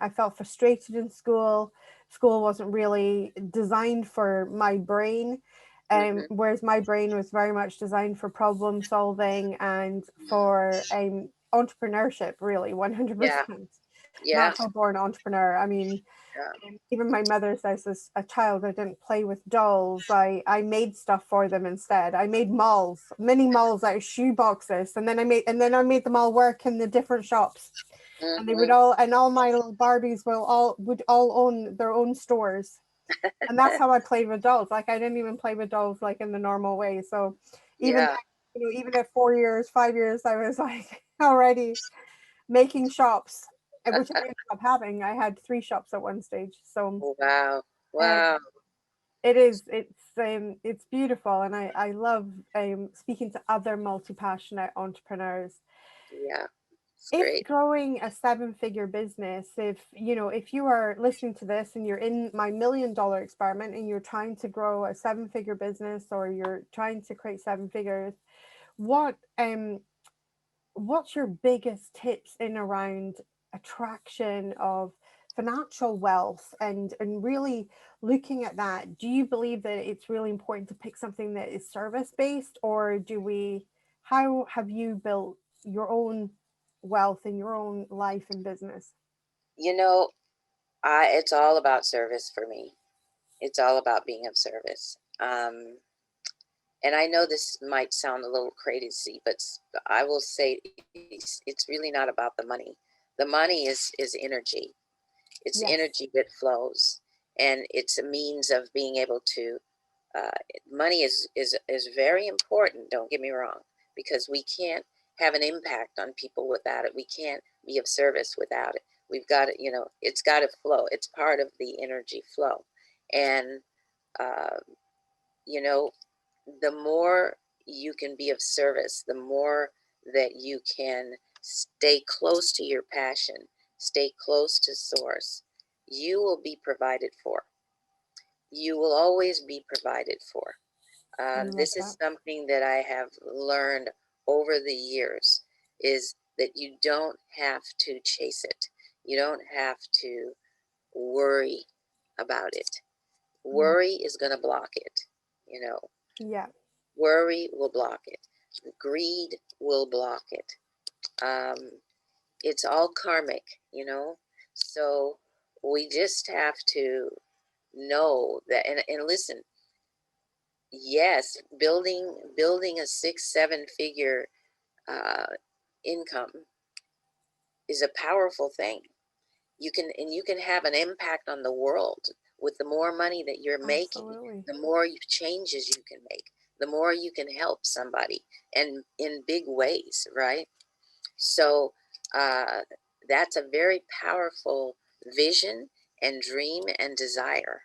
Speaker 1: I felt frustrated in school. School wasn't really designed for my brain, whereas my brain was very much designed for problem solving and for entrepreneurship, really, 100%. Natural born entrepreneur. I mean, even my mother says, as a child, I didn't play with dolls. I made stuff for them instead. I made mini malls out of shoe boxes, and then I made them all work in the different shops. And they would all my little Barbies would all own their own stores. And that's how I played with dolls. Like, I didn't even play with dolls like in the normal way. So even even at 4 years, 5 years, I was like already making shops, which I ended up having. I had 3 shops at one stage. So
Speaker 2: wow.
Speaker 1: It's beautiful, and I love speaking to other multi-passionate entrepreneurs. If growing a 7-figure business, if you are listening to this and you're in my $1 million experiment and you're trying to grow a 7-figure business, or you're trying to create 7 figures, what's your biggest tips in around attraction of financial wealth, and really looking at that? Do you believe that it's really important to pick something that is service based, or how have you built your own wealth in your own life and business?
Speaker 2: It's all about service for me. It's all about being of service. And I know this might sound a little crazy, but I will say it's really not about the money. The money is energy. It's energy that flows, and it's a means of being able to. Money is very important. Don't get me wrong, because we can't have an impact on people without it. We can't be of service without it. We've got it. It's got to flow. It's part of the energy flow, and the more you can be of service, the more that you can stay close to your passion, stay close to source, you will be provided for. You will always be provided for.
Speaker 1: I love
Speaker 2: This is
Speaker 1: that.
Speaker 2: something that I have learned over the years, is that you don't have to chase it. You don't have to worry about it. Worry is going to block it. You know,
Speaker 1: Yeah,
Speaker 2: worry will block it. Greed will block it. It's all karmic, So we just have to know that, and listen, yes, building a 6, 7 figure uh, income is a powerful thing. You can have an impact on the world with the more money that you're making,
Speaker 1: absolutely.
Speaker 2: the more changes you can make, the more you can help somebody, and in big ways, right? So uh, that's a very powerful vision and dream and desire.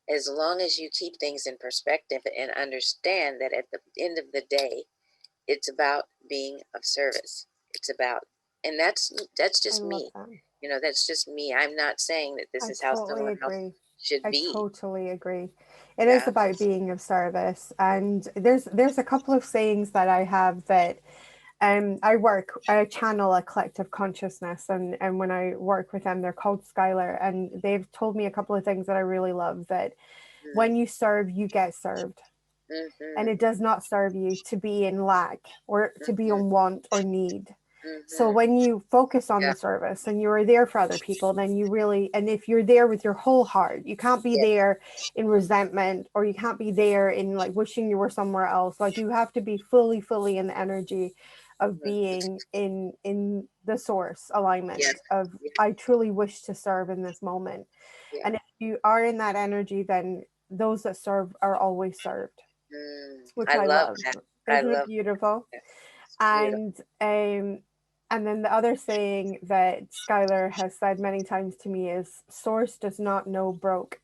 Speaker 2: As long as you keep things in perspective and understand that at the end of the day, it's about being of service. It's about, and that's
Speaker 1: I
Speaker 2: just
Speaker 1: love
Speaker 2: me.
Speaker 1: that.
Speaker 2: That's just me. I'm not saying that this
Speaker 1: I
Speaker 2: is how
Speaker 1: totally
Speaker 2: someone else
Speaker 1: agree.
Speaker 2: should
Speaker 1: I
Speaker 2: be.
Speaker 1: totally agree. It is
Speaker 2: Yeah.
Speaker 1: about being of service. And there's a couple of sayings that I have that I channel a collective consciousness, and when I work with them, they're called Skylar, and they've told me a couple of things that I really love, that when you serve, you get served. And
Speaker 2: Mm-hmm.
Speaker 1: it does not serve you to be in lack or to be
Speaker 2: Mm-hmm.
Speaker 1: in want or need. So
Speaker 2: Mm-hmm.
Speaker 1: when you focus on
Speaker 2: Yeah.
Speaker 1: the service and you're there for other people, then you really, and if you're there with your whole heart, you can't be
Speaker 2: Yeah.
Speaker 1: there in resentment, or you can't be there in like wishing you were somewhere else. Like you have to be fully in the energy of
Speaker 2: Mm-hmm.
Speaker 1: being in the source alignment
Speaker 2: Yeah.
Speaker 1: of,
Speaker 2: Yeah.
Speaker 1: I truly wish to serve in this moment.
Speaker 2: Yeah.
Speaker 1: And if you are in that energy, then those that serve are always served, which
Speaker 2: I
Speaker 1: I
Speaker 2: love
Speaker 1: love.
Speaker 2: that. I
Speaker 1: Isn't it
Speaker 2: love
Speaker 1: beautiful?
Speaker 2: that. It's beautiful.
Speaker 1: And then the other saying that Skylar has said many times to me is, source does not know broke.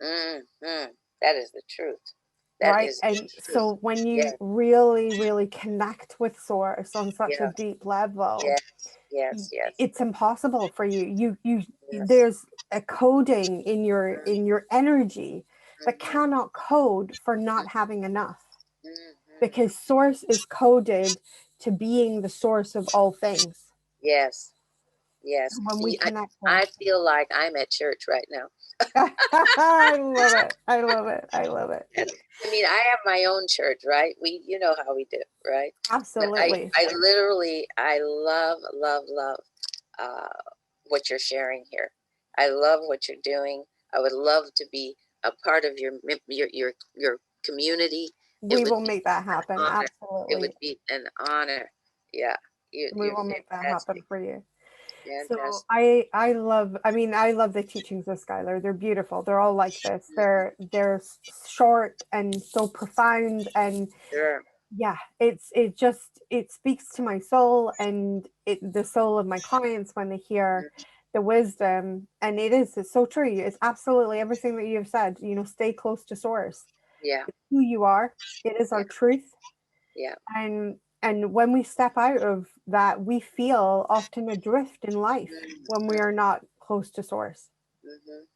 Speaker 2: Mm-hmm. That is the truth. That
Speaker 1: Right.
Speaker 2: is the
Speaker 1: And
Speaker 2: truth.
Speaker 1: so when
Speaker 2: Yeah.
Speaker 1: you really connect with source on such a
Speaker 2: Yeah.
Speaker 1: deep level,
Speaker 2: Yes. Yes. Yes.
Speaker 1: it's impossible for you.
Speaker 2: Yes.
Speaker 1: There's a coding in your energy that
Speaker 2: Mm-hmm.
Speaker 1: cannot code for not having enough,
Speaker 2: Mm-hmm.
Speaker 1: because source is coded to being the source of all things.
Speaker 2: Yes. Yes.
Speaker 1: And when we
Speaker 2: See,
Speaker 1: connect
Speaker 2: I
Speaker 1: there,
Speaker 2: feel like I'm at church right now.
Speaker 1: I love it. I love it. I love it.
Speaker 2: I mean, I have my own church, right? You know how we do, right? But
Speaker 1: Absolutely.
Speaker 2: I literally, I love, love, love uh, what you're sharing here. I love what you're doing. I would love to be a part of your community. It
Speaker 1: We
Speaker 2: would
Speaker 1: will
Speaker 2: be
Speaker 1: make that
Speaker 2: an
Speaker 1: happen.
Speaker 2: honor. It would
Speaker 1: Absolutely.
Speaker 2: be an honor. Yeah,
Speaker 1: We
Speaker 2: you're
Speaker 1: will make that happen
Speaker 2: fantastic,
Speaker 1: for you. So
Speaker 2: fantastic.
Speaker 1: I love the teachings of Skylar. They're beautiful. They're all like this. They're short and so profound, and
Speaker 2: Sure.
Speaker 1: yeah, it speaks to my soul and the soul of my clients when they hear
Speaker 2: Mhm.
Speaker 1: the wisdom. And it's so true. It's absolutely everything that you've said. Stay close to source.
Speaker 2: Yeah,
Speaker 1: It's who you are. It is
Speaker 2: yeah,
Speaker 1: our truth.
Speaker 2: yeah.
Speaker 1: And when we step out of that, we feel often adrift in life when we are not close to source.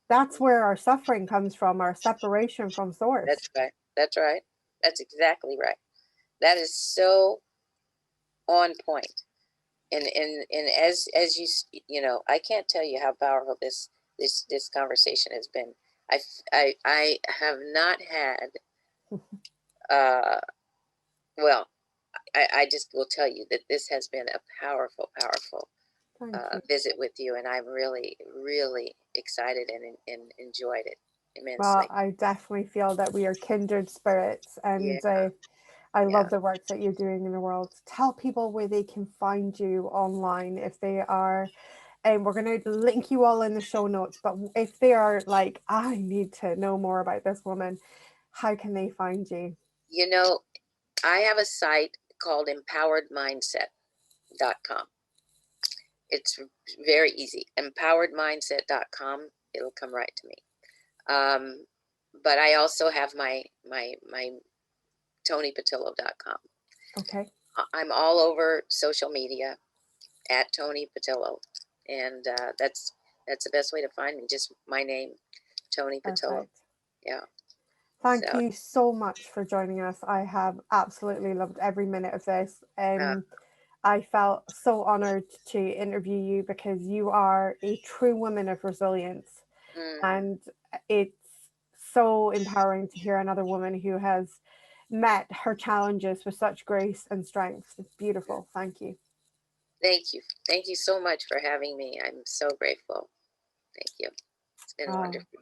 Speaker 1: That's
Speaker 2: Mm-hmm.
Speaker 1: where our suffering comes from, our separation from source.
Speaker 2: That's right. That's right. That's exactly right. That is so on point. And as I can't tell you how powerful this conversation has been. I have not had uh well, I just will tell you that this has been a powerful
Speaker 1: Thank you.
Speaker 2: visit with you, and I'm really really excited and enjoyed it
Speaker 1: Well,
Speaker 2: immensely.
Speaker 1: I definitely feel that we are kindred spirits,
Speaker 2: Yeah,
Speaker 1: and I
Speaker 2: yeah.
Speaker 1: love the work that you're doing in the world. Tell people where they can find you online if they are, and we're going to link you all in the show notes. But if they are like, I need to know more about this woman, how can they find you?
Speaker 2: You know, I have a site called empoweredmindset.com. It's very easy. Empoweredmindset.com. It'll come right to me. But I also have my ToniPatillo.com.
Speaker 1: Okay.
Speaker 2: I'm all over social media at Toni Patillo, and that's the best way to find me. Just my name, Toni Patillo.
Speaker 1: Perfect.
Speaker 2: Yeah.
Speaker 1: Thank
Speaker 2: So
Speaker 1: you so much for joining us. I have absolutely loved every minute of this. I felt so honored to interview you because you are a true woman of resilience. And it's so empowering to hear another woman who has met her challenges with such grace and strength. It's beautiful. Thank you.
Speaker 2: Thank you so much for having me. I'm so grateful. Thank you. It's been wonderful.